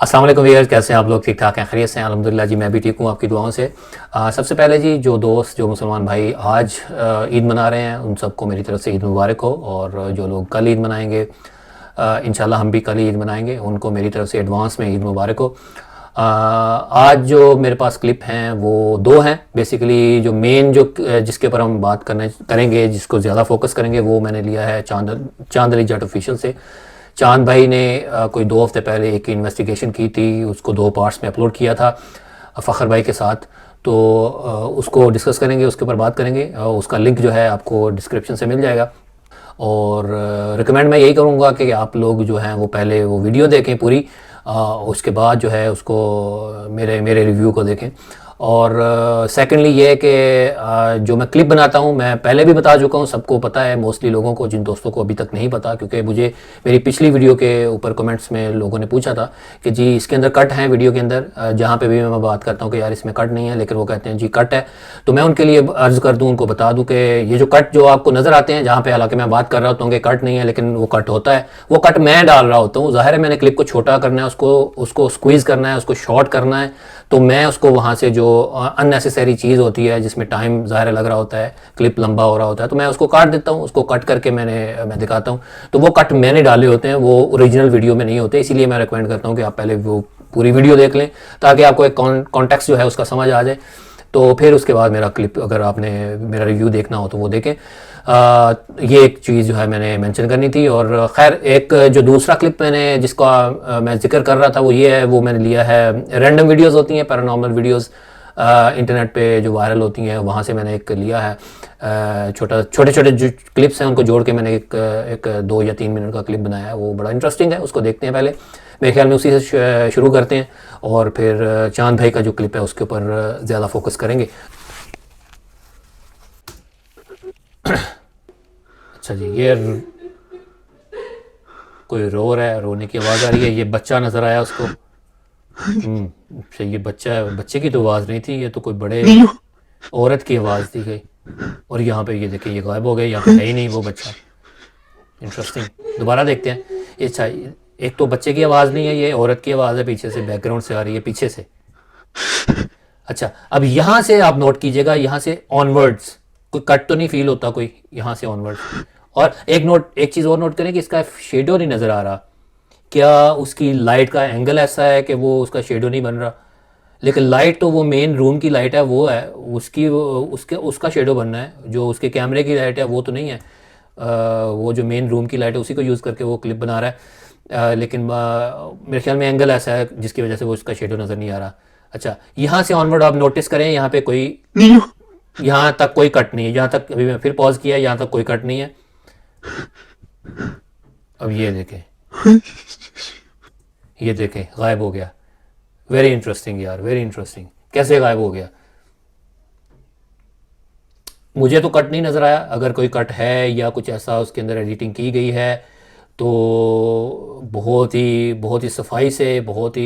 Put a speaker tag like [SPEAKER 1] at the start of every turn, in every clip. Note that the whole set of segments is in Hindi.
[SPEAKER 1] अस्सलाम वालेकुम व्यूअर्स, कैसे हैं आप लोग? ठीक ठाक हैं, खैरियत से हैं? अल्हम्दुलिल्लाह जी, मैं भी ठीक हूँ आपकी दुआओं से। सबसे पहले जी, जो दोस्त जो मुसलमान भाई आज ईद मना रहे हैं उन सबको मेरी तरफ से ईद मुबारक हो। और जो लोग कल ईद मनाएंगे, इंशाल्लाह हम भी कल ईद मनाएंगे, उनको मेरी तरफ से एडवांस में ईद मुबारक हो। आज जो मेरे पास क्लिप हैं वो दो हैं। बेसिकली जो मेन जो जिसके ऊपर हम बात करेंगे, जिसको ज़्यादा फोकस करेंगे, वो मैंने लिया है चांद अली जट ऑफिशियल से। चांद भाई ने कोई 2 हफ्ते पहले एक इन्वेस्टिगेशन की थी, उसको 2 पार्ट्स में अपलोड किया था फ़खर भाई के साथ। तो उसको डिस्कस करेंगे, उसके ऊपर बात करेंगे। उसका लिंक जो है आपको डिस्क्रिप्शन से मिल जाएगा। और रिकमेंड मैं यही करूँगा कि आप लोग जो हैं वो पहले वो वीडियो देखें पूरी, उसके बाद जो है उसको मेरे रिव्यू को देखें। और सेकेंडली ये है कि जो मैं क्लिप बनाता हूँ, मैं पहले भी बता चुका हूँ, सबको पता है, मोस्टली लोगों को, जिन दोस्तों को अभी तक नहीं पता, क्योंकि मुझे मेरी पिछली वीडियो के ऊपर कमेंट्स में लोगों ने पूछा था कि जी इसके अंदर कट हैं वीडियो के अंदर, जहाँ पे भी मैं बात करता हूँ कि यार इसमें कट नहीं है, लेकिन वो कहते हैं जी कट है। तो मैं उनके लिए अर्ज़ कर दूँ, उनको बता दूँ कि ये जो कट जो आपको नज़र आते हैं, जहाँ पे हालांकि मैं बात कर रहा होता हूँ कि कट नहीं है, लेकिन वो कट होता है, वो कट मैं डाल रहा होता हूँ। ज़ाहिर है मैंने क्लिप को छोटा करना है, उसको स्क्वीज़ करना है, उसको शॉर्ट करना है, तो मैं उसको वहाँ से जो अननेसेसरी चीज़ होती है जिसमें टाइम ज़ाहिर लग रहा होता है, क्लिप लंबा हो रहा होता है, तो मैं उसको काट देता हूँ। उसको कट करके मैं दिखाता हूँ। तो वो कट मैंने डाले होते हैं, वो ओरिजिनल वीडियो में नहीं होते। इसीलिए मैं रिकमेंड करता हूँ कि आप पहले वो पूरी वीडियो देख लें, ताकि आपको एक कॉन्टेक्स्ट जो है उसका समझ आ जाए। तो फिर उसके बाद मेरा क्लिप, अगर आपने मेरा रिव्यू देखना हो तो वो देखें। ये एक चीज़ जो है मैंने मेंशन करनी थी। और ख़ैर, एक जो दूसरा क्लिप मैंने जिसका मैं जिक्र कर रहा था वो ये है, वो मैंने लिया है, रैंडम वीडियोस होती हैं, पैरानॉर्मल वीडियोस इंटरनेट पे जो वायरल होती हैं, वहाँ से मैंने एक लिया है। छोटे छोटे जो क्लिप्स हैं उनको जोड़ के मैंने एक 2 या 3 मिनट का क्लिप बनाया है। वो बड़ा इंटरेस्टिंग है, उसको देखते हैं पहले। मेरे ख्याल में उसी से शुरू करते हैं, और फिर चांद भाई का जो क्लिप है उसके ऊपर ज़्यादा फोकस करेंगे। अच्छा जी, ये कोई रो रहा है, रोने की आवाज़ आ रही है। ये बच्चा नज़र आया उसको। अच्छा, ये बच्चा है, बच्चे की तो आवाज़ नहीं थी, ये तो कोई बड़े औरत की आवाज़ थी गई। और यहाँ पे ये देखिए, ये गायब हो गए, यहाँ पे है ही नहीं वो बच्चा। इंटरेस्टिंग, दोबारा देखते हैं। अच्छा, एक तो बच्चे की आवाज़ नहीं है, ये औरत की आवाज़ है, पीछे से बैकग्राउंड से आ रही है, पीछे से। अच्छा, अब यहाँ से आप नोट कीजिएगा, यहाँ से ऑनवर्ड्स कोई कट तो नहीं फील होता कोई, यहाँ से ऑनवर्ड्स। और एक चीज़ और नोट करें कि इसका शेडो नहीं नज़र आ रहा। क्या उसकी लाइट का एंगल ऐसा है कि वो उसका शेडो नहीं बन रहा? लेकिन लाइट तो वो मेन रूम की लाइट है, वो है उसका शेडो बनना है। जो उसके कैमरे की लाइट है वो तो नहीं है। वो जो मेन रूम की लाइट है उसी को यूज़ करके वो क्लिप बना रहा है। लेकिन मेरे ख्याल में एंगल ऐसा है जिसकी वजह से वो उसका शेडो नज़र नहीं आ रहा। अच्छा, यहाँ से ऑनवर्ड आप नोटिस करें, यहाँ पे कोई, यहाँ तक कोई कट नहीं है। यहाँ तक, अभी मैं फिर पॉज किया, यहाँ तक कोई कट नहीं है। अब ये देखें, गायब हो गया। वेरी इंटरेस्टिंग यार, वेरी इंटरेस्टिंग। कैसे गायब हो गया? मुझे तो कट नहीं नज़र आया। अगर कोई कट है या कुछ ऐसा उसके अंदर एडिटिंग की गई है तो बहुत ही सफाई से, बहुत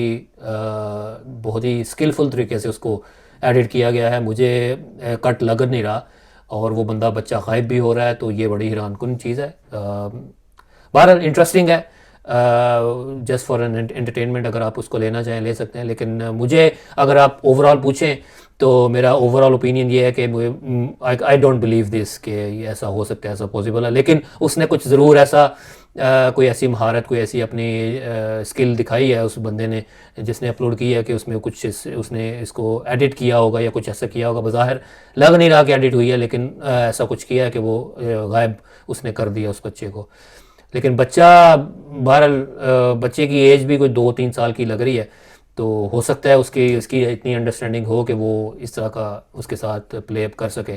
[SPEAKER 1] ही स्किलफुल तरीके से उसको एडिट किया गया है। मुझे कट लग नहीं रहा, और वो बच्चा गायब भी हो रहा है, तो ये बड़ी हैरानकुन चीज़ है। बहरहाल इंटरेस्टिंग है, जस्ट फॉर एन एंटरटेनमेंट। अगर आप उसको लेना चाहें ले सकते हैं, लेकिन मुझे अगर आप ओवरऑल पूछें तो मेरा ओवरऑल ओपिनियन ये है कि आई डोंट बिलीव दिस कि ये ऐसा हो सकता है, ऐसा पॉसिबल है। लेकिन उसने कुछ ज़रूर ऐसा कोई ऐसी महारत, कोई ऐसी अपनी स्किल दिखाई है उस बंदे ने, जिसने अपलोड की है, कि उसमें कुछ उसने इसको एडिट किया होगा या कुछ ऐसा किया होगा। बज़ाहिर लग नहीं रहा कि एडिट हुई है, लेकिन ऐसा कुछ किया है कि वो गायब उसने कर दिया उस बच्चे को। लेकिन बच्चा, बहरहाल बच्चे की एज भी कोई 2-3 साल की लग रही है, तो हो सकता है उसकी इतनी अंडरस्टैंडिंग हो कि वो इस तरह का उसके साथ प्ले अप कर सके।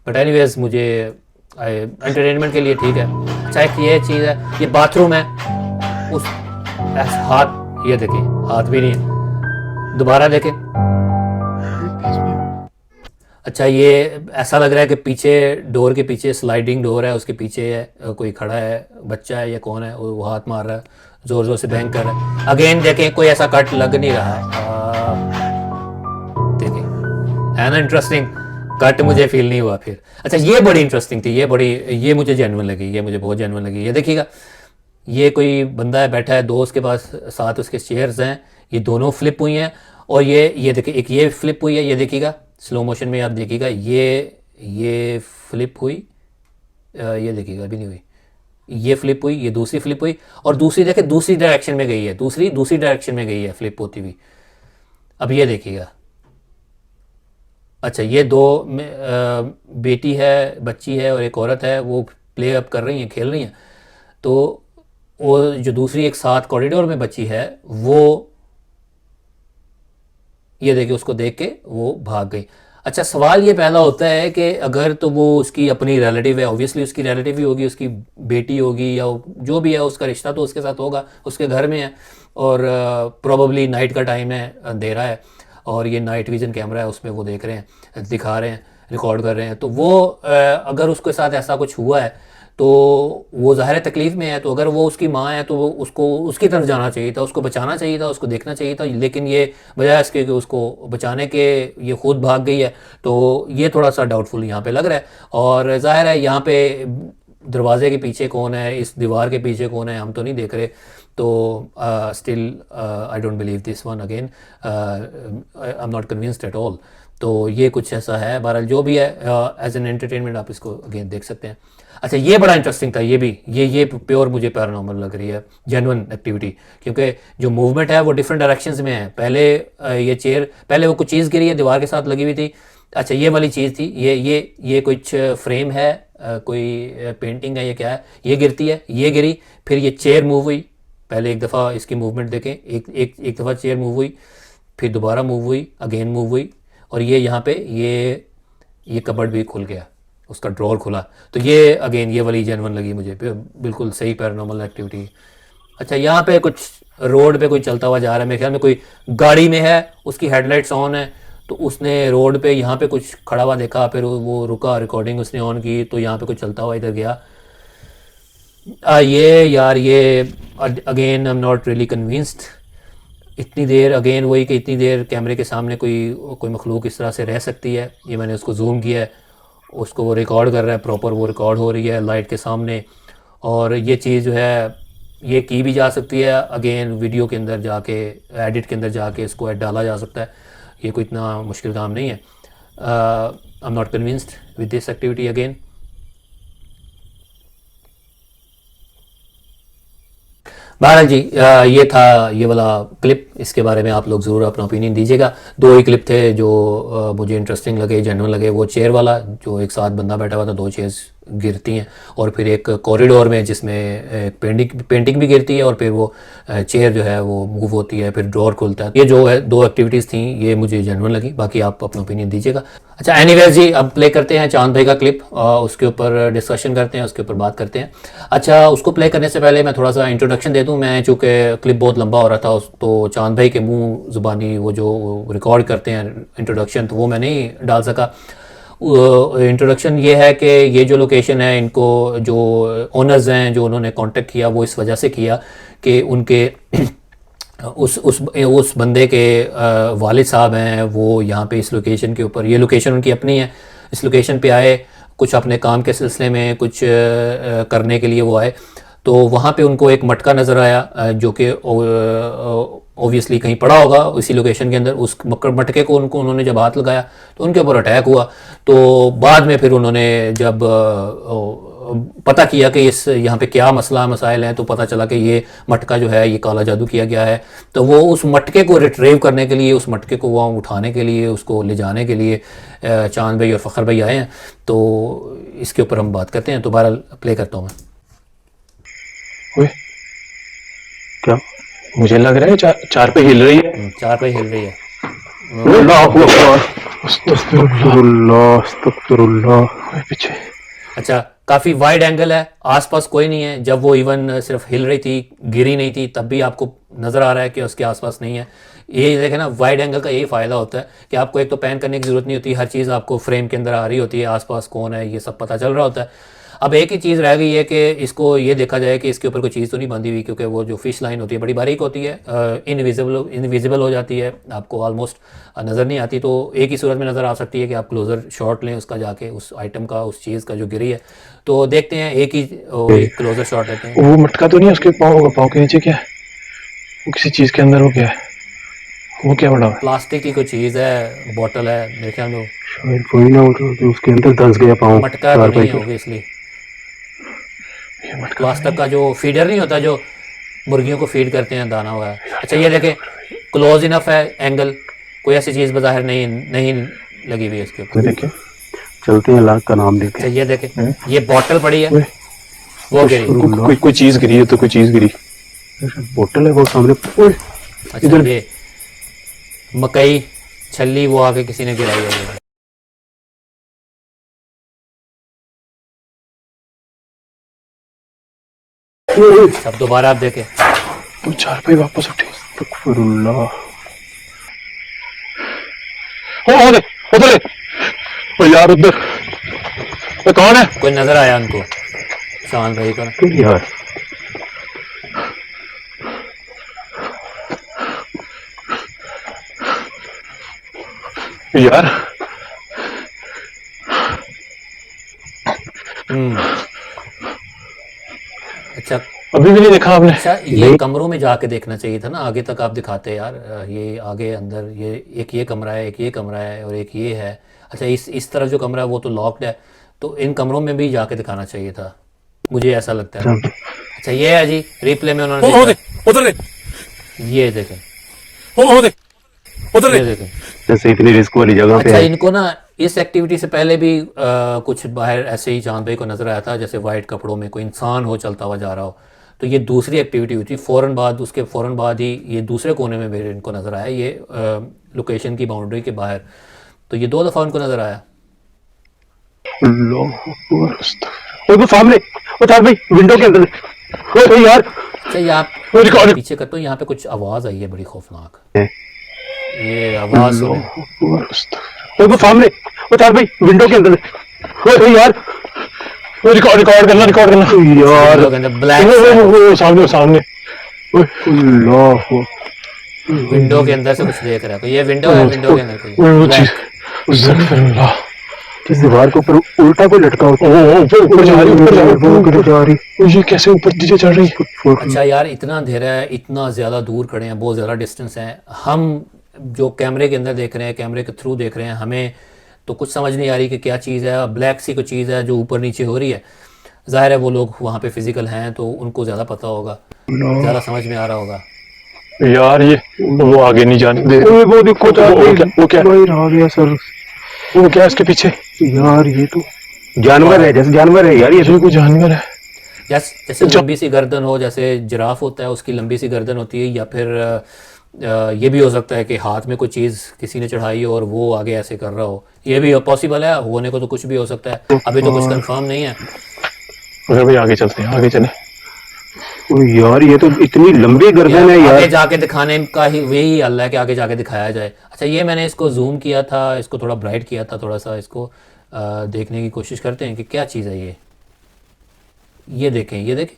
[SPEAKER 1] बट एनीवेज, मुझे एंटरटेनमेंट के लिए ठीक है। चाहे ये चीज़ है, ये बाथरूम है, उस हाथ, ये देखिए हाथ भी नहीं है। दोबारा देखें। अच्छा, ये ऐसा लग रहा है कि पीछे, डोर के पीछे स्लाइडिंग डोर है, उसके पीछे कोई खड़ा है, बच्चा है या कौन है, वो हाथ मार रहा है, ज़ोर ज़ोर से बैंग कर रहा है। अगेन देखें, कोई ऐसा कट लग नहीं रहा। देखें, है ना इंटरेस्टिंग? कट मुझे फील नहीं हुआ फिर। अच्छा, ये बड़ी इंटरेस्टिंग थी, ये मुझे जेन्युइन लगी, ये मुझे बहुत जेन्युइन लगी। ये देखिएगा, ये कोई बंदा है बैठा है, दो उसके पास साथ उसके चेयर्स हैं, ये दोनों फ्लिप हुई हैं। और ये देखिए, एक ये फ्लिप हुई है, ये देखिएगा स्लो मोशन में आप देखिएगा, ये फ्लिप हुई, ये देखिएगा अभी नहीं हुई, ये फ्लिप हुई, ये दूसरी फ्लिप हुई, और दूसरी देखे दूसरी डायरेक्शन में गई है, दूसरी डायरेक्शन में गई है फ्लिप होती हुई। अब ये देखिएगा, अच्छा ये दो बेटी है, बच्ची है और एक औरत है, वो प्ले अप कर रही हैं, खेल रही हैं। तो वो जो दूसरी एक साथ कॉरिडोर में बच्ची है, वो ये देखिए उसको देख के वो भाग गई। अच्छा सवाल ये पैदा होता है कि अगर तो वो उसकी अपनी रिलेटिव है, ऑब्वियसली उसकी रिलेटिव ही होगी, उसकी बेटी होगी या जो भी है, उसका रिश्ता तो उसके साथ होगा, उसके घर में है, और प्रोबेबली नाइट का टाइम है, अंधेरा है, और ये नाइट विजन कैमरा है, उसमें वो देख रहे हैं, दिखा रहे हैं, रिकॉर्ड कर रहे हैं। तो वो अगर उसके साथ ऐसा कुछ हुआ है तो वो ज़ाहिर तकलीफ़ में है, तो अगर वो उसकी माँ है तो वो उसको उसकी तरफ जाना चाहिए था, उसको बचाना चाहिए था, उसको देखना चाहिए था, लेकिन ये बजाय इसके कि उसको बचाने के ये खुद भाग गई है। तो ये थोड़ा सा डाउटफुल यहाँ पे लग रहा है। और ज़ाहिर है यहाँ पे दरवाजे के पीछे कौन है, इस दीवार के पीछे कौन है, हम तो नहीं देख रहे। तो still I don't believe this one again, I am not convinced at all. तो ये कुछ ऐसा है, बहरहाल जो भी है एज एन एंटरटेनमेंट आप इसको अगेन देख सकते हैं। अच्छा ये बड़ा इंटरेस्टिंग था, ये भी ये प्योर मुझे पैरानॉर्मल लग रही है, जेन्युइन एक्टिविटी, क्योंकि जो मूवमेंट है वो डिफरेंट डायरेक्शंस में है। पहले ये चेयर, पहले वो कुछ चीज़ गिरी है, दीवार के साथ लगी हुई थी। अच्छा ये वाली चीज़ थी, ये कुछ फ्रेम है, कोई पेंटिंग है, ये क्या है, ये गिरती है, ये गिरी, फिर ये चेयर मूव हुई। पहले एक दफ़ा इसकी मूवमेंट देखें, एक दफ़ा चेयर मूव हुई, फिर दोबारा मूव हुई, अगेन मूव हुई, और ये यहाँ पे ये कबर्ड भी खुल गया, उसका ड्रॉर खुला। तो ये अगेन ये वाली जेन्युइन लगी मुझे, बिल्कुल सही पैरानॉर्मल एक्टिविटी। अच्छा यहाँ पे कुछ रोड पे कोई चलता हुआ जा रहा है, मेरे ख्याल में कोई गाड़ी में है, उसकी हेडलाइट्स ऑन है, तो उसने रोड पे यहाँ पे कुछ खड़ा हुआ देखा, फिर वो रुका, रिकॉर्डिंग उसने ऑन की, तो यहाँ पे कुछ चलता हुआ इधर गया। ये यार ये again I am not really convinced. इतनी देर अगेन वही कि इतनी देर कैमरे के सामने कोई मखलूक इस तरह से रह सकती है। ये मैंने उसको जूम किया है, उसको वो रिकॉर्ड कर रहा है, प्रॉपर वो रिकॉर्ड हो रही है लाइट के सामने। और ये चीज़ जो है ये की भी जा सकती है, अगेन वीडियो के अंदर जाके, एडिट के अंदर जाके इसको डाला जा सकता है, ये कोई इतना मुश्किल काम नहीं है। I am not convinced with this activity again. बहरहाल जी ये था ये वाला क्लिप, इसके बारे में आप लोग ज़रूर अपना ओपिनियन दीजिएगा। दो ही क्लिप थे जो मुझे इंटरेस्टिंग लगे, जेन्युइन लगे। वो चेयर वाला जो एक साथ बंदा बैठा हुआ था, दो चेयर्स गिरती हैं, और फिर एक कॉरिडोर में जिसमें पेंटिंग भी गिरती है, और फिर वो चेयर जो है वो मूव होती है, फिर डोर खुलता है। ये जो है दो एक्टिविटीज़ थी, ये मुझे जेन्युइन लगी, बाकी आप अपना ओपिनियन दीजिएगा। अच्छा एनीवेज जी, अब प्ले करते हैं चांद भाई का क्लिप, उसके ऊपर डिस्कशन करते हैं, उसके ऊपर बात करते हैं। अच्छा उसको प्ले करने से पहले मैं थोड़ा सा इंट्रोडक्शन दे दूं। मैं चूँकि क्लिप बहुत लंबा हो रहा था, तो चांद भाई के मुंह ज़ुबानी वो जो रिकॉर्ड करते हैं इंट्रोडक्शन, तो वो मैं नहीं डाल सका। इंट्रोडक्शन ये है कि ये जो लोकेशन है, इनको जो ओनर्स हैं जो उन्होंने कांटेक्ट किया, वो इस वजह से किया कि उनके उस बंदे के वालिद साहब हैं, वो यहाँ पे इस लोकेशन के ऊपर, ये लोकेशन उनकी अपनी है, इस लोकेशन पे आए, कुछ अपने काम के सिलसिले में कुछ करने के लिए वो आए। तो वहाँ पे उनको एक मटका नज़र आया जो कि ऑब्वियसली कहीं पड़ा होगा इसी लोकेशन के अंदर। उस मटके को उन्होंने जब हाथ लगाया तो उनके ऊपर अटैक हुआ। तो बाद में फिर उन्होंने जब पता किया कि इस यहाँ पे क्या मसाइल हैं, तो पता चला कि ये मटका जो है ये काला जादू किया गया है। तो वो उस मटके को रिट्रीव करने के लिए, उस मटके को वहाँ उठाने के लिए, उसको ले जाने के लिए चांद भाई और फ़खर भाई आए हैं। तो इसके ऊपर हम बात करते हैं। तो बहरहाल प्ले करता हूँ मैं।
[SPEAKER 2] क्या मुझे लग रहा है चार पे हिल रही है,
[SPEAKER 1] चार पे हिल रही है।
[SPEAKER 2] पीछे।
[SPEAKER 1] अच्छा काफ़ी वाइड एंगल है, आसपास कोई नहीं है। जब वो इवन सिर्फ हिल रही थी, गिरी नहीं थी, तब भी आपको नज़र आ रहा है कि उसके आसपास नहीं है। ये देखें ना, वाइड एंगल का यही फ़ायदा होता है कि आपको एक तो पैन करने की ज़रूरत नहीं होती, हर चीज़ आपको फ्रेम के अंदर आ रही होती है, आसपास कौन है ये सब पता चल रहा होता है। अब एक ही चीज़ रह गई है कि इसको ये देखा जाए कि इसके ऊपर कोई चीज़ तो नहीं बंधी हुई, क्योंकि वो जो फिश लाइन होती है बड़ी बारीक होती है, इनविजिबल हो जाती है, आपको ऑलमोस्ट नज़र नहीं आती। तो एक ही सूरत में नज़र आ सकती है कि आप क्लोज़र शॉट लें उसका, जाके उस आइटम का, उस चीज़ का जो गिरी है। तो देखते हैं, एक ही क्लोज़र शॉट लेते हैं।
[SPEAKER 2] वो मटका तो नहीं है उसके पाँव के नीचे? क्या है वो? किसी चीज के अंदर हो गया है वो? क्या बड़ा
[SPEAKER 1] प्लास्टिक की कोई चीज़ है, बॉटल है मेरे ख्याल में,
[SPEAKER 3] शायद वही ना हो तो उसके अंदर धंस गया पाँव
[SPEAKER 1] मटका तो
[SPEAKER 3] चारपाई
[SPEAKER 1] नहीं है
[SPEAKER 3] के।
[SPEAKER 1] ऑब्वियसली।
[SPEAKER 2] ये मटका?
[SPEAKER 1] प्लास्टिक का जो फीडर नहीं होता, जो मुर्गियों को फीड करते हैं, दाना हुआ है। अच्छा ये देखें, क्लोज इनफ है एंगल, कोई ऐसी चीज़ बाहर नहीं नहीं लगी हुई है इसके ऊपर।
[SPEAKER 2] तो देखिए
[SPEAKER 3] चलते हैं लाख का नाम
[SPEAKER 1] अच्छा
[SPEAKER 3] लेके।
[SPEAKER 1] ये देखें, ये बॉटल पड़ी है,
[SPEAKER 2] ओए,
[SPEAKER 1] वो गिरी।
[SPEAKER 2] कोई चीज गिरी है, तो कोई चीज गिरी।
[SPEAKER 3] बोतल है वो सामने।
[SPEAKER 2] ओए,
[SPEAKER 1] अच्छा
[SPEAKER 2] इधर।
[SPEAKER 1] ये मकई छल्ली वो आके किसी ने गिराई है ये। अब दोबारा आप देखें,
[SPEAKER 2] वो चारपाई वापस उठी।
[SPEAKER 3] अस्तगफिरुल्लाह।
[SPEAKER 2] ओ देख, उधर है। ओ यार उधर। ये कौन है?
[SPEAKER 1] कोई नजर आया उनको, शान भाई को?
[SPEAKER 3] यार
[SPEAKER 2] यार
[SPEAKER 1] अच्छा
[SPEAKER 2] अभी भी नहीं देखा आपने?
[SPEAKER 1] अच्छा, ये कमरों में जाके देखना चाहिए था ना, आगे तक आप दिखाते यार। ये आगे अंदर ये एक ये कमरा है, एक ये कमरा है और एक ये है। अच्छा इस तरफ जो कमरा है वो तो लॉक्ड है, तो इन कमरों में भी जाके दिखाना चाहिए था, मुझे ऐसा लगता है। अच्छा ये है जी, रिप्ले में उन्होंने देखा।
[SPEAKER 4] उधर देख,
[SPEAKER 1] ये देखें,
[SPEAKER 4] देख, उधर
[SPEAKER 1] ये
[SPEAKER 4] देख।
[SPEAKER 1] देखें।
[SPEAKER 3] जैसे इतनी रिस्क वाली जगह पे
[SPEAKER 1] अच्छा
[SPEAKER 3] है।
[SPEAKER 1] इनको ना इस एक्टिविटी से पहले भी कुछ बाहर ऐसे ही चांद भाई को नजर आया था, जैसे वाइट कपड़ों में कोई इंसान हो चलता हुआ जा रहा हो। तो ये दूसरी एक्टिविटी हुई थी, उसके फ़ौरन बाद ही ये दूसरे कोने में मेरे इनको नज़र आया, ये लोकेशन की बाउंड्री के बाहर। तो ये 2 दफ़ा उनको नज़र आया।
[SPEAKER 3] अल्लाह अकबर, अस्तगफिरुल्लाह। वो सामने, वो चार भाई विंडो के अंदर। ओ यार
[SPEAKER 1] अच्छा ये आप
[SPEAKER 2] रिकॉर्ड।
[SPEAKER 1] पीछे करते हो, यहाँ पे कुछ आवाज़ आई है बड़ी खौफनाक।
[SPEAKER 3] है।
[SPEAKER 1] ये आवाज़ सुने।
[SPEAKER 3] अल्लाह अकबर, अस्तगफिरुल्लाह। वो सामने, वो चार भाई विंडो के अंदर। ओ यार
[SPEAKER 2] रिकॉर्ड करना
[SPEAKER 3] यार
[SPEAKER 1] लोग अंदर ब्लैक
[SPEAKER 2] वो सामने सामने।
[SPEAKER 3] अल्लाह
[SPEAKER 1] विंडो के अंदर से कुछ देख रहा है। तो ये विंडो है, विंडो के अंदर कोई
[SPEAKER 2] वो
[SPEAKER 1] black।
[SPEAKER 2] चीज अस्तगफिरुल्लाह।
[SPEAKER 3] किस दीवार के ऊपर उल्टा कोई लटका होता है।
[SPEAKER 2] ऊपर जा रही,
[SPEAKER 3] वो गिर जा रही।
[SPEAKER 2] ये कैसे ऊपर नीचे चढ़ रही है?
[SPEAKER 1] अच्छा यार इतना अंधेरा है, इतना ज़्यादा दूर खड़े हैं, बहुत ज़्यादा डिस्टेंस है। हम जो कैमरे के अंदर देख रहे हैं, कैमरे के थ्रू देख रहे हैं, हमें तो कुछ समझ नहीं आ रही कि क्या चीज़ है। ब्लैक सी कोई चीज़ है जो ऊपर नीचे हो रही है। ज़ाहिर है वो लोग वहाँ पे फिजिकल हैं तो उनको ज़्यादा पता होगा, ज़्यादा समझ में आ रहा होगा।
[SPEAKER 2] यार ये वो आगे नहीं जाने दे।
[SPEAKER 3] वो देखो
[SPEAKER 2] वो क्या
[SPEAKER 3] बाहर आ गया सर।
[SPEAKER 2] वो क्या इसके पीछे?
[SPEAKER 3] यार ये तो जानवर है, जैसे जानवर है यार ये
[SPEAKER 2] ये कोई जानवर है।
[SPEAKER 1] जैसे लंबी सी गर्दन हो, जैसे जिराफ होता है उसकी लंबी सी गर्दन होती है, या फिर ये भी हो सकता है कि हाथ में कोई चीज़ किसी ने चढ़ाई हो और वो आगे ऐसे कर रहा हो। ये भी पॉसिबल है, होने को तो कुछ भी हो सकता है, अभी तो कुछ कंफर्म नहीं है।
[SPEAKER 2] अरे भाई आगे चलते हैं, आगे चले।
[SPEAKER 3] ओ यार ये तो इतनी लंबी गर्दन है
[SPEAKER 1] आगे
[SPEAKER 3] यार।
[SPEAKER 1] जाके दिखाने का ही वही हल है कि आगे जाके दिखाया जाए। अच्छा ये मैंने इसको जूम किया था, इसको थोड़ा ब्राइट किया था, थोड़ा सा इसको देखने की कोशिश करते हैं कि क्या चीज़ है ये। ये देखें, ये देखें,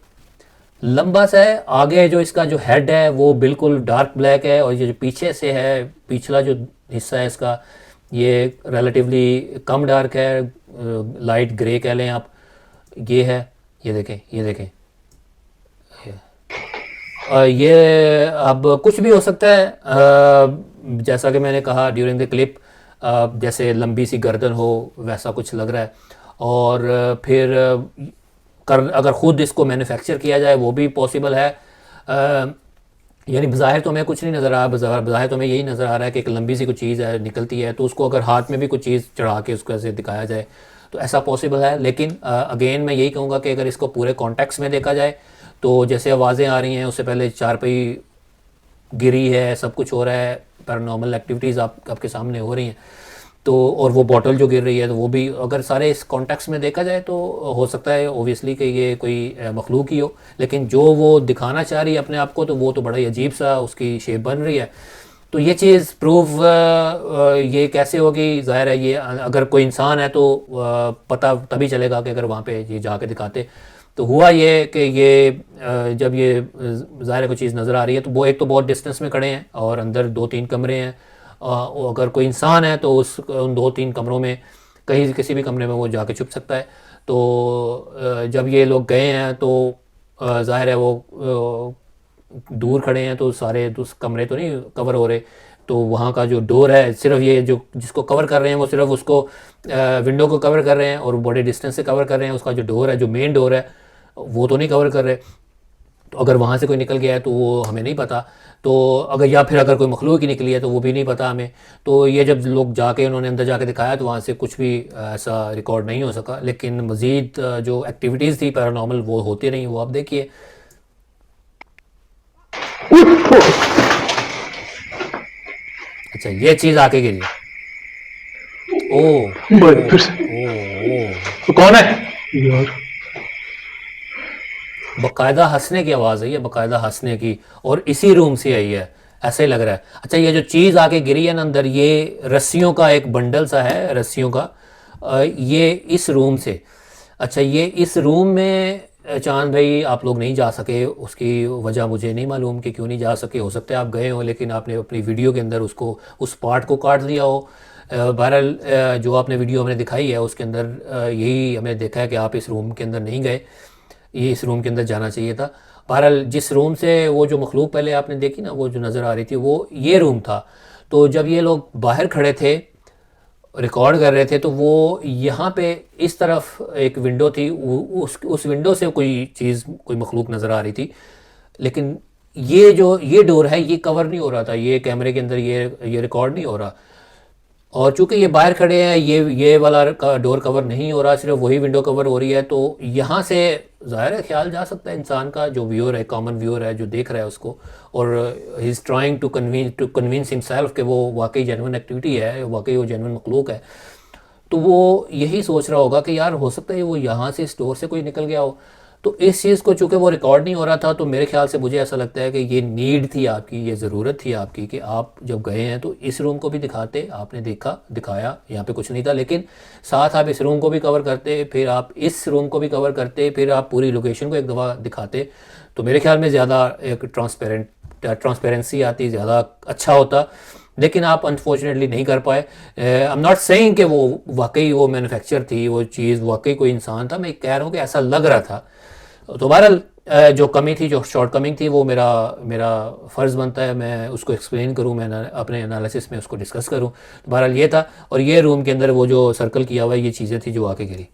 [SPEAKER 1] लंबा सा है। आगे जो इसका जो हेड है वो बिल्कुल डार्क ब्लैक है, और ये जो पीछे से है, पिछला जो हिस्सा है इसका, ये रिलेटिवली कम डार्क है, लाइट ग्रे कह लें आप। ये है, ये देखें, ये देखें। ये अब कुछ भी हो सकता है, जैसा कि मैंने कहा ड्यूरिंग द क्लिप, जैसे लंबी सी गर्दन हो वैसा कुछ लग रहा है। और फिर अगर ख़ुद इसको मैन्युफैक्चर किया जाए वो भी पॉसिबल है। यानी बज़ाहिर तो हमें कुछ नहीं नज़र आ रहा, बज़ाहिर तो हमें यही नज़र आ रहा है कि एक लंबी सी कोई चीज़ है निकलती है, तो उसको अगर हाथ में भी कोई चीज़ चढ़ा के उसको ऐसे दिखाया जाए तो ऐसा पॉसिबल है। लेकिन अगेन मैं यही कहूँगा कि अगर इसको पूरे कॉन्टेक्स्ट में देखा जाए तो जैसे आवाज़ें आ रही हैं, उससे पहले चारपाई गिरी है, सब कुछ हो रहा है, पैरानॉर्मल एक्टिविटीज़ आपके सामने हो रही हैं, तो और वो बॉटल जो गिर रही है तो वो भी अगर सारे इस कॉन्टेक्स्ट में देखा जाए तो हो सकता है ओबियसली कि ये कोई मखलूक ही हो। लेकिन जो वो दिखाना चाह रही है अपने आप को, तो वो तो बड़ा ही अजीब सा उसकी शेप बन रही है। तो ये चीज़ प्रूव ये कैसे होगी? ज़ाहिर है ये अगर कोई इंसान है तो पता तभी चलेगा कि अगर वहाँ पे ये जाके दिखाते। तो हुआ ये कि ये जब ये ज़ाहिर है कोई चीज़ नज़र आ रही है तो वो एक तो बहुत डिस्टेंस में खड़े हैं और अंदर 2-3 कमरे हैं। अगर कोई इंसान है तो उन 2-3 कमरों में कहीं किसी भी कमरे में वो जाके छुप सकता है। तो जब ये लोग गए हैं तो ज़ाहिर है वो दूर खड़े हैं तो सारे उस कमरे तो नहीं कवर हो रहे। तो वहाँ का जो डोर है, सिर्फ ये जो जिसको कवर कर रहे हैं वो सिर्फ उसको विंडो को कवर कर रहे हैं और बड़े डिस्टेंस से कवर कर रहे हैं। उसका जो डोर है, जो मेन डोर है, वो तो नहीं कवर कर रहे। तो अगर वहाँ से कोई निकल गया है तो वो हमें नहीं पता। तो अगर या फिर अगर कोई मखलूक ही निकली है तो वो भी नहीं पता हमें। तो ये जब लोग जाके उन्होंने अंदर जाके दिखाया तो वहाँ से कुछ भी ऐसा रिकॉर्ड नहीं हो सका। लेकिन मज़ीद जो एक्टिविटीज़ थी पैरानॉर्मल वो होती रही, वो आप देखिए। अच्छा, ये चीज़ आके गिरी। ओ
[SPEAKER 2] भाई फिर से
[SPEAKER 1] ओ
[SPEAKER 2] तो कौन है यार?
[SPEAKER 1] बकायदा हंसने की आवाज़ आई है, बकायदा हंसने की, और इसी रूम से आई है, ऐसे ही लग रहा है। अच्छा, ये जो चीज़ आके गिरी है ना अंदर, ये रस्सियों का एक बंडल सा है, रस्सियों का। ये इस रूम से, अच्छा ये इस रूम में चांद भाई आप लोग नहीं जा सके, उसकी वजह मुझे नहीं मालूम कि क्यों नहीं जा सके। हो सकता है आप गए हो लेकिन आपने अपनी वीडियो के अंदर उसको, उस पार्ट को काट दिया हो। बहरहाल जो आपने वीडियो हमें दिखाई है उसके अंदर यही हमें देखा है कि आप इस रूम के अंदर नहीं गए, ये इस रूम के अंदर जाना चाहिए था। बहरहाल जिस रूम से वो जो मखलूक पहले आपने देखी ना, वो जो नज़र आ रही थी, वो ये रूम था। तो जब ये लोग बाहर खड़े थे रिकॉर्ड कर रहे थे तो वो यहाँ पे इस तरफ एक विंडो थी, उस विंडो से कोई चीज़, कोई मखलूक नज़र आ रही थी। लेकिन ये डोर है, ये कवर नहीं हो रहा था, ये कैमरे के अंदर ये रिकॉर्ड नहीं हो रहा। और चूंकि ये बाहर खड़े हैं, ये वाला डोर कवर नहीं हो रहा, सिर्फ वही विंडो कवर हो रही है। तो यहाँ से ज़ाहिर है ख्याल जा सकता है इंसान का, जो व्यूअर है, कॉमन व्यूअर है जो देख रहा है उसको, और he is trying to convince himself कि वो वाकई जेन्युइन एक्टिविटी है, वाकई वो जेन्युइन मखलूक है। तो वो यही सोच रहा होगा कि यार हो सकता है वो यहाँ से इस डोर से कोई निकल गया हो। तो इस चीज़ को चूँकि वो रिकॉर्ड नहीं हो रहा था, तो मेरे ख्याल से मुझे ऐसा लगता है कि ये नीड थी आपकी, ये ज़रूरत थी आपकी कि आप जब गए हैं तो इस रूम को भी दिखाते। आपने दिखाया, यहाँ पे कुछ नहीं था, लेकिन साथ आप इस रूम को भी कवर करते, फिर आप इस रूम को भी कवर करते, फिर आप पूरी लोकेशन को एक दफ़ा दिखाते, तो मेरे ख्याल में ज़्यादा एक ट्रांसपेरेंसी आती, ज़्यादा अच्छा होता। लेकिन आप अनफॉर्चुनेटली नहीं कर पाए। आई एम नॉट सेइंग कि वो वाकई वो मैन्युफैक्चर थी, वो चीज़ वाकई कोई इंसान था, मैं कह रहा हूँ कि ऐसा लग रहा था। तो बहरहाल जो कमी थी, जो शॉर्ट कमिंग थी, वो मेरा फ़र्ज़ बनता है मैं उसको एक्सप्लेन करूँ, मैं अपने एनालिसिस में उसको डिस्कस करूँ। तो बहरहाल ये था, और ये रूम के अंदर वो जो सर्कल किया हुआ है, ये चीज़ें थी जो आके गिरी।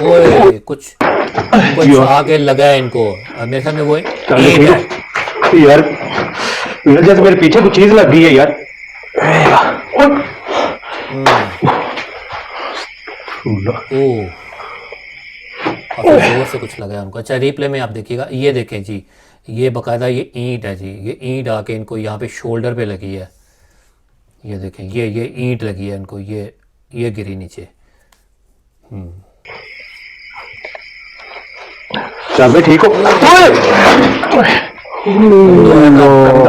[SPEAKER 1] ओए कुछ आके लगा है इनको, मेरे ख्याल में वो ईंट है।
[SPEAKER 3] यार यार जैसे मेरे पीछे कुछ चीज लग गई है यार।
[SPEAKER 1] ओह, काफी जोर से कुछ लगा है उनको। अच्छा, रिप्ले में आप देखिएगा, ये देखें जी, ये बकायदा ये ईंट है जी, ये ईंट आके इनको यहाँ पे शोल्डर पे लगी है। ये देखें, ये ईंट लगी है इनको, ये गिरी नीचे।
[SPEAKER 3] चल ठीक हो।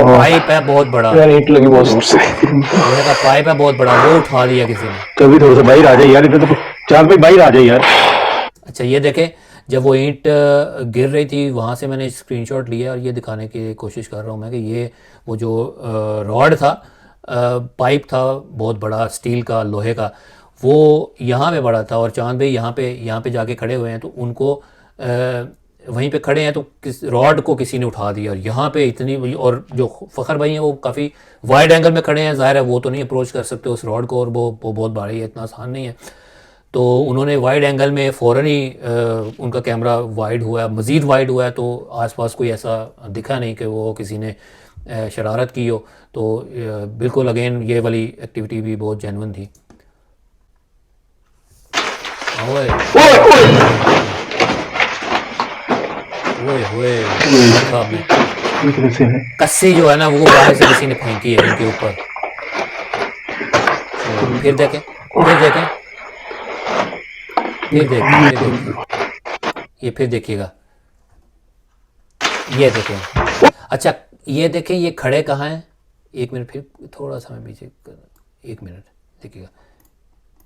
[SPEAKER 1] पाइप है बहुत बड़ा,
[SPEAKER 2] यार ईंट लगी बहुत जोर से।
[SPEAKER 1] लोहे का पाइप है बहुत बड़ा, वो उठा लिया किसी ने।
[SPEAKER 3] कभी थोड़ा सा बाहर आ जाए यार, इधर तो चार भाई बाहर आ जाए यार।
[SPEAKER 1] अच्छा, ये देखें, जब वो ईंट गिर रही थी वहाँ से मैंने स्क्रीनशॉट लिया और ये दिखाने की कोशिश कर रहा हूँ मैं कि ये वो जो रॉड था, पाइप था बहुत बड़ा, स्टील का, लोहे का, वो यहाँ पे बड़ा था। और चांद भाई यहाँ पे जाके खड़े हुए हैं, तो उनको वहीं पे खड़े हैं तो किस रॉड को किसी ने उठा दिया, और यहाँ पे इतनी, और जो फ़खर भाई हैं वो काफ़ी वाइड एंगल में खड़े हैं, ज़ाहिर है वो तो नहीं अप्रोच कर सकते उस रॉड को, और वो बहुत भारी है, इतना आसान नहीं है। तो उन्होंने वाइड एंगल में फ़ौरन ही उनका कैमरा वाइड हुआ, मज़ीद वाइड हुआ है, तो आसपास कोई ऐसा दिखा नहीं कि वो किसी ने शरारत की हो। तो बिल्कुल अगेन ये वाली एक्टिविटी भी बहुत जेन्युइन थी। ओए कस्सी जो है ना वो बाहर से किसी ने फेंकी है इनके ऊपर। फिर देखें, फिर देखें, फिर देखें, ये फिर देखिएगा, ये देखें। अच्छा ये देखें, ये खड़े कहाँ हैं, एक मिनट फिर थोड़ा सा मैं पीछे, एक मिनट देखिएगा,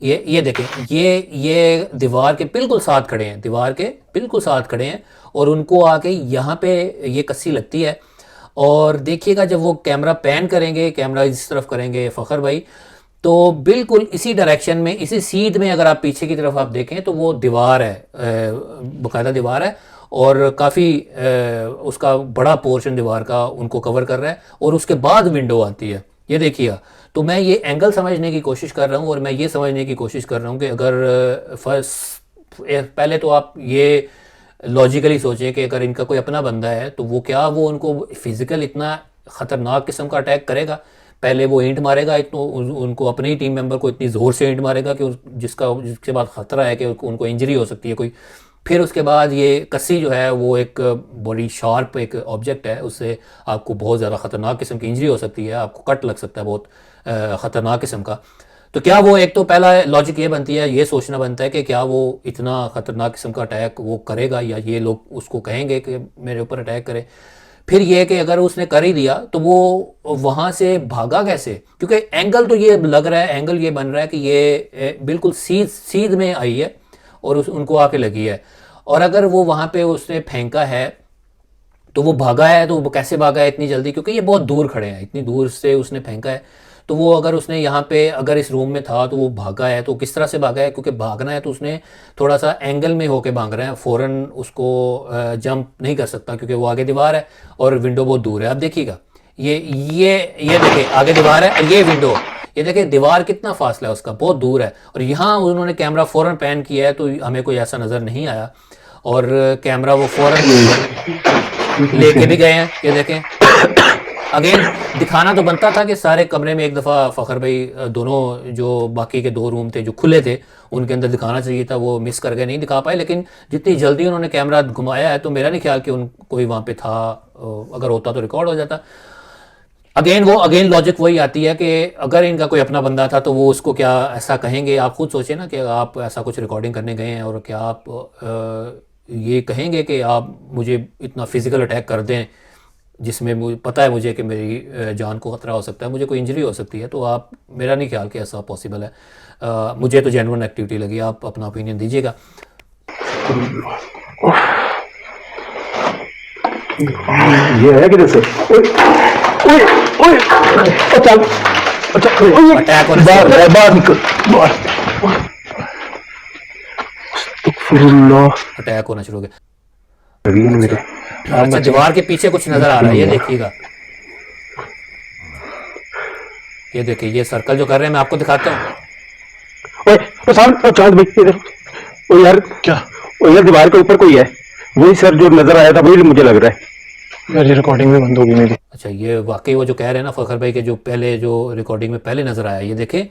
[SPEAKER 1] ये देखें, ये दीवार के बिल्कुल साथ खड़े हैं, दीवार के बिल्कुल साथ खड़े हैं, और उनको आके यहाँ पे ये कस्सी लगती है। और देखिएगा जब वो कैमरा पैन करेंगे, कैमरा इस तरफ करेंगे फ़खर भाई, तो बिल्कुल इसी डायरेक्शन में, इसी सीध में अगर आप पीछे की तरफ आप देखें तो वो दीवार है, बाकायदा दीवार है, और काफ़ी उसका बड़ा पोर्शन दीवार का उनको कवर कर रहा है, और उसके बाद विंडो आती है, ये देखिएगा। तो मैं ये एंगल समझने की कोशिश कर रहा हूँ, और मैं ये समझने की कोशिश कर रहा हूँ कि अगर पहले तो आप ये लॉजिकली सोचें कि अगर इनका कोई अपना बंदा है तो वो क्या वो उनको फिज़िकल इतना ख़तरनाक किस्म का अटैक करेगा, पहले वो ईंट मारेगा, इतना उनको अपने ही टीम मेंबर को इतनी ज़ोर से ईंट मारेगा कि जिसके बाद ख़तरा है कि उनको इंजरी हो सकती है कोई। फिर उसके बाद ये कस्सी जो है वो एक बड़ी शार्प एक ऑब्जेक्ट है, उससे आपको बहुत ज़्यादा ख़तरनाक किस्म की इंजरी हो सकती है, आपको कट लग सकता है बहुत ख़तरनाक किस्म का। तो क्या वो, एक तो पहला लॉजिक ये बनती है, ये सोचना बनता है कि क्या वो इतना ख़तरनाक किस्म का अटैक वो करेगा, या ये लोग उसको कहेंगे कि मेरे ऊपर अटैक करे। फिर ये कि अगर उसने कर ही दिया तो वो वहाँ से भागा कैसे, क्योंकि एंगल तो ये लग रहा है, एंगल ये बन रहा है कि ये बिल्कुल सीध में आई है और उनको आके लगी है। और अगर वो वहाँ पे उसने फेंका है तो वो भागा है, तो वो कैसे भागा है इतनी जल्दी, क्योंकि ये बहुत दूर खड़े हैं, इतनी दूर से उसने फेंका है। तो वो अगर उसने यहाँ पे अगर इस रूम में था तो वो भागा है, तो किस तरह से भागा है, क्योंकि भागना है तो उसने थोड़ा सा एंगल में होके भाग रहे हैं, फ़ौरन उसको जंप नहीं कर सकता क्योंकि वो आगे दीवार है और विंडो बहुत दूर है। आप देखिएगा, ये देखिए आगे दीवार है और ये विंडो, ये देखिए दीवार कितना फासला है उसका, बहुत दूर है। और यहाँ उन्होंने कैमरा फ़ौरन पैन किया है तो हमें कोई ऐसा नज़र नहीं आया, और कैमरा वो फ़ौरन लेके भी गए हैं। ये देखें, अगेन दिखाना तो बनता था कि सारे कमरे में एक दफ़ा फ़खर भाई दोनों जो बाकी के दो रूम थे जो खुले थे उनके अंदर दिखाना चाहिए था, वो मिस कर गए, नहीं दिखा पाए। लेकिन जितनी जल्दी उन्होंने कैमरा घुमाया है तो मेरा नहीं ख्याल कि कोई वहाँ पे था, अगर होता तो रिकॉर्ड हो जाता। अगेन लॉजिक वही आती है कि अगर इनका कोई अपना बंदा था तो वो उसको क्या ऐसा कहेंगे। आप खुद सोचें ना कि आप ऐसा कुछ रिकॉर्डिंग करने गए हैं और क्या आप ये कहेंगे कि आप मुझे इतना फ़िज़िकल अटैक कर दें जिसमें मुझे पता है मुझे कि मेरी जान को ख़तरा हो सकता है, मुझे कोई इंजरी हो सकती है, तो आप, मेरा नहीं ख्याल कि ऐसा पॉसिबल है। मुझे तो जेन्युइन एक्टिविटी लगी, आप अपना ओपिनियन दीजिएगा।
[SPEAKER 3] ये है किधर से? ओए ओए अच्छा
[SPEAKER 1] अटैक होने से
[SPEAKER 3] बाहर निकल बाहर।
[SPEAKER 1] अटैक होना शुरू हो गया।
[SPEAKER 3] मेरे
[SPEAKER 1] अच्छा, दीवार के पीछे कुछ नज़र आ रहा है, ये देखिएगा, ये देखिए, ये सर्कल जो कर रहे हैं मैं आपको दिखाता हूँ।
[SPEAKER 3] ओए तो सामने चांद भाई इधर। ओ यार
[SPEAKER 2] क्या?
[SPEAKER 3] ओ यार दीवार के ऊपर कोई है, वही सर जो नजर आया था वही मुझे लग रहा है।
[SPEAKER 2] यार ये रिकॉर्डिंग भी बंद होगी मेरी।
[SPEAKER 1] अच्छा, ये वाकई वो जो कह रहे हैं ना फ़खर भाई के जो पहले जो रिकॉर्डिंग में पहले नज़र आया, ये देखें।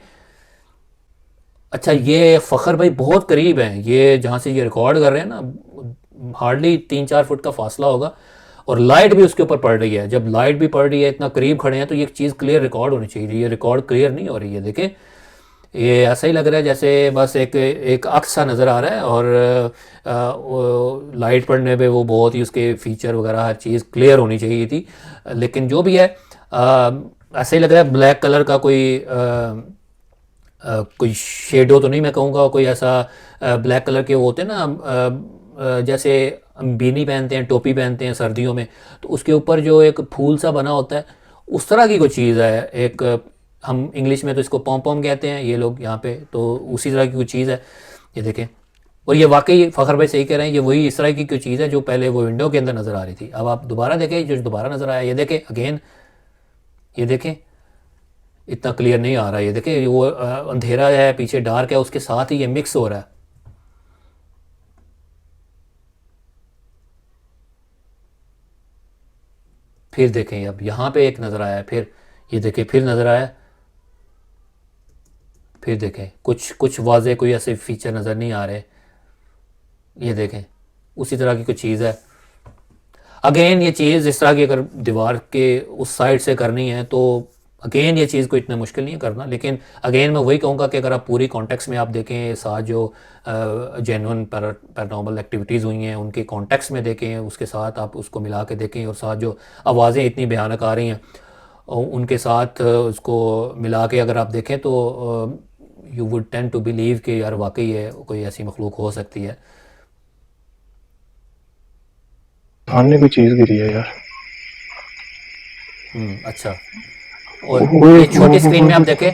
[SPEAKER 1] अच्छा, ये फ़खर भाई बहुत करीब हैं, ये जहाँ से ये रिकॉर्ड कर रहे हैं ना हार्डली 3-4 फुट का फासला होगा, और लाइट भी उसके ऊपर पड़ रही है। जब लाइट भी पड़ रही है, इतना करीब खड़े हैं, तो ये चीज़ क्लियर रिकॉर्ड होनी चाहिए। ये रिकॉर्ड क्लियर नहीं हो रही है, देखें, ये ऐसा ही लग रहा है जैसे बस एक अक्स सा नज़र आ रहा है, और लाइट पड़ने पे वो बहुत ही उसके फीचर वगैरह हर चीज़ क्लियर होनी चाहिए थी। लेकिन जो भी है, ऐसा ही लग रहा है ब्लैक कलर का कोई शेडो तो नहीं मैं कहूँगा, कोई ऐसा ब्लैक कलर के वो होते हैं ना, जैसे बीनी पहनते हैं, टोपी पहनते हैं सर्दियों में, तो उसके ऊपर जो एक फूल सा बना होता है, उस तरह की कोई चीज़ है। एक, हम इंग्लिश में तो इसको पॉम पॉम कहते हैं ये लोग यहाँ पे, तो उसी तरह की कोई चीज़ है, ये देखें। और ये वाकई फ़खर भाई सही कह रहे हैं, ये वही इस तरह की कोई चीज़ है जो पहले वो विंडो के अंदर नज़र आ रही थी। अब आप दोबारा देखें, जो दोबारा नज़र आया, ये देखें अगेन, ये देखें, इतना क्लियर नहीं आ रहा, ये देखें, वो अंधेरा है, पीछे डार्क है, उसके साथ ही ये मिक्स हो रहा है। फिर देखें, अब यहाँ पे एक नज़र आया, फिर ये देखें, फिर नज़र आया, फिर देखें, कुछ वाज़े कोई ऐसे फीचर नज़र नहीं आ रहे, ये देखें, उसी तरह की कोई चीज़ है। अगेन ये चीज़ इस तरह की अगर दीवार के उस साइड से करनी है तो अगेन ये चीज़ को इतना मुश्किल नहीं है करना, लेकिन अगेन मैं वही कहूँगा कि अगर आप पूरी कॉन्टेक्स्ट में आप देखें, साथ जो जेन्युइन पैरानॉर्मल एक्टिविटीज़ हुई हैं उनके कॉन्टेक्स्ट में देखें, उसके साथ आप उसको मिला के देखें, और साथ जो आवाज़ें इतनी भयानक आ रही हैं उनके साथ उसको मिला के अगर आप देखें तो you would tend to believe कि यार वाकई है कोई ऐसी मखलूक हो सकती है।
[SPEAKER 2] सामने कोई चीज गिरी है यार।
[SPEAKER 1] अच्छा, और ये छोटी स्क्रीन में आप देखें,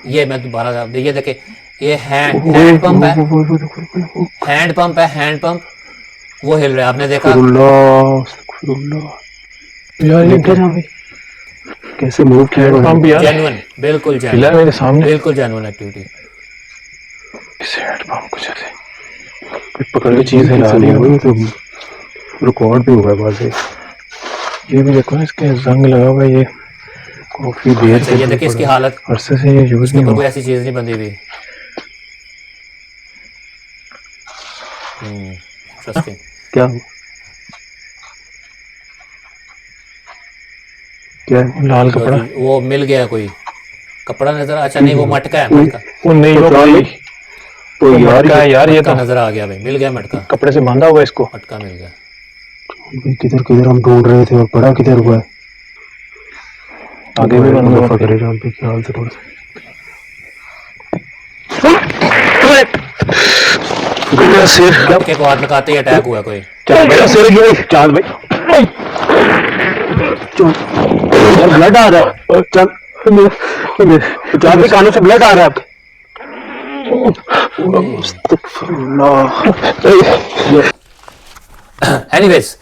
[SPEAKER 1] ये मैं दोबारा ये देखें, ये हैंड पंप है, हैंड पंप है, हैंड पंप वो हिल रहा है, आपने देखा?
[SPEAKER 2] यार ये क्या
[SPEAKER 3] कैसे मूव किया है
[SPEAKER 2] पंप यार,
[SPEAKER 1] जेन्युइन, बिल्कुल
[SPEAKER 2] हिला
[SPEAKER 1] जेन्युइन,
[SPEAKER 2] मेरे सामने।
[SPEAKER 1] बिल्कुल जेन्युइन एक्टिविटी।
[SPEAKER 2] किसी हेड पंप को चले पकड़ के चीज हिला रही है,
[SPEAKER 3] तो रिकॉर्ड भी हुआ है बात है।
[SPEAKER 2] ये भी देखो ना इसके जंग लगा हुआ है, ये
[SPEAKER 3] काफी देर
[SPEAKER 1] अच्छा, ये देखिए इसकी हालत,
[SPEAKER 2] अरसे से ये यूज
[SPEAKER 1] इसके
[SPEAKER 2] नहीं
[SPEAKER 1] ऊपर
[SPEAKER 2] हुआ।
[SPEAKER 1] कोई ऐसी चीज़ नहीं बंधी हुई। इंटरेस्टिंग।
[SPEAKER 3] क्या क्या है?
[SPEAKER 2] लाल कपड़ा,
[SPEAKER 1] वो मिल गया कोई कपड़ा नजर, अच्छा नहीं वो मटका है, मटका,
[SPEAKER 2] वो नहीं वो कोई
[SPEAKER 3] तो यार
[SPEAKER 2] मटका है यार, ये
[SPEAKER 1] मटका
[SPEAKER 2] तो
[SPEAKER 1] नजर आ गया भाई, मिल गया मटका,
[SPEAKER 2] कपड़े से बांधा हुआ है इसको।
[SPEAKER 1] मटका मिल गया।
[SPEAKER 3] किधर किधर हम ढूंढ रहे थे और पड़ा किधर हुआ है।
[SPEAKER 2] आगे भी बंद हुआ
[SPEAKER 3] पकड़े जान पे ख्याल से थोड़ा
[SPEAKER 2] मेरा सिर,
[SPEAKER 1] मटके को हाथ लगाते ही अटैक हुआ कोई।
[SPEAKER 2] मेरा सिर गया।
[SPEAKER 3] चांद भाई यार ब्लड आ रहा है। चांद भाई कानों से ब्लड आ रहा है आपके।
[SPEAKER 1] एनीवेज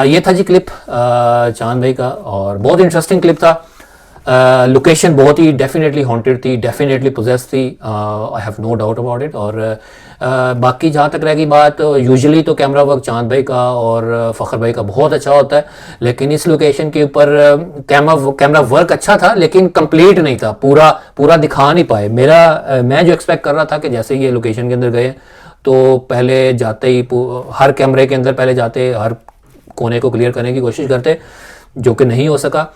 [SPEAKER 1] ये था जी क्लिप चांद भाई का, और बहुत इंटरेस्टिंग क्लिप था। लोकेशन बहुत ही डेफिनेटली हॉन्टेड थी, डेफिनेटली पोजेस थी, I have no doubt about it. और बाकी जहाँ तक रह गई बात, यूजुअली तो कैमरा वर्क चांद भाई का और फ़खर भाई का बहुत अच्छा होता है, लेकिन इस लोकेशन के ऊपर कैमरा वर्क अच्छा था लेकिन कंप्लीट नहीं था, पूरा दिखा नहीं पाए। मैं जो एक्सपेक्ट कर रहा था कि जैसे ये लोकेशन के अंदर गए तो पहले जाते ही हर कैमरे के अंदर पहले जाते, हर कोने को क्लियर करने की कोशिश करते, जो कि नहीं हो सका।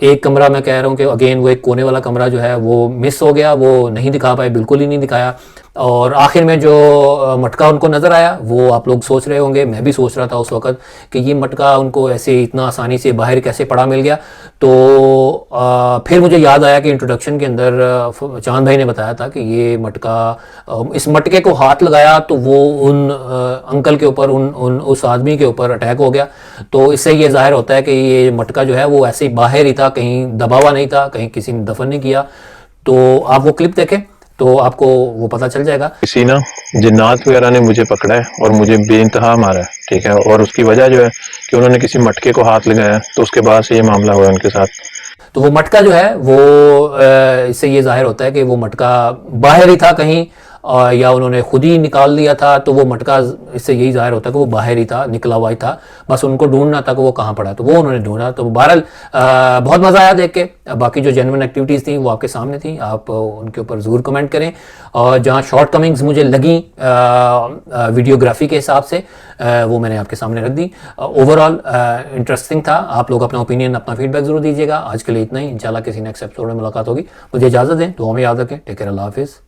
[SPEAKER 1] एक कमरा मैं कह रहा हूँ कि अगेन वो एक कोने वाला कमरा जो है वो मिस हो गया, वो नहीं दिखा पाए, बिल्कुल ही नहीं दिखाया। और आखिर में जो मटका उनको नज़र आया वो आप लोग सोच रहे होंगे, मैं भी सोच रहा था उस वक़्त कि ये मटका उनको ऐसे इतना आसानी से बाहर कैसे पड़ा मिल गया। तो फिर मुझे याद आया कि इंट्रोडक्शन के अंदर चांद भाई ने बताया था कि ये मटका, इस मटके को हाथ लगाया तो वो उन अंकल के ऊपर, उस आदमी के ऊपर अटैक हो गया। तो इससे ये जाहिर होता है कि ये मटका जो है वो ऐसे ही बाहर ही था, कहीं दबा हुआ नहीं था, कहीं किसी ने दफन नहीं किया। तो आप वो क्लिप देखें तो आपको वो पता चल जाएगा।
[SPEAKER 2] किसी ना जिन्नात वगैरह ने मुझे पकड़ा है और मुझे बेइंतहा मारा है, ठीक है, और उसकी वजह जो है कि उन्होंने किसी मटके को हाथ लगाया, तो उसके बाद से ये मामला हुआ उनके साथ।
[SPEAKER 1] तो वो मटका जो है वो इससे ये जाहिर होता है कि वो मटका बाहर ही था कहीं, या उन्होंने खुद ही निकाल लिया था। तो वो मटका, इससे यही जाहिर होता है कि वो बाहर ही था, निकला हुआ ही था, बस उनको ढूंढना था कि वो कहाँ पड़ा, तो वो उन्होंने ढूंढा। तो बहरहाल बहुत मज़ा आया देख के। बाकी जो जेन्युइन एक्टिविटीज़ थी वो आपके सामने थी, आप उनके ऊपर ज़रूर कमेंट करें। और जहाँ शॉर्ट कमिंग्स मुझे लगी वीडियोग्राफी के हिसाब से, वो मैंने आपके सामने रख दी। ओवरऑल इंटरेस्टिंग था। आप लोग अपना ओपिनियन, अपना फीडबैक ज़रूर दीजिएगा। आज के लिए इतना ही, इंशाल्लाह किसी नेक्स्ट एपिसोड में मुलाकात होगी। मुझे इजाज़त दें, दुआ में याद रखें। टेक केयर, अल्लाह हाफिज़।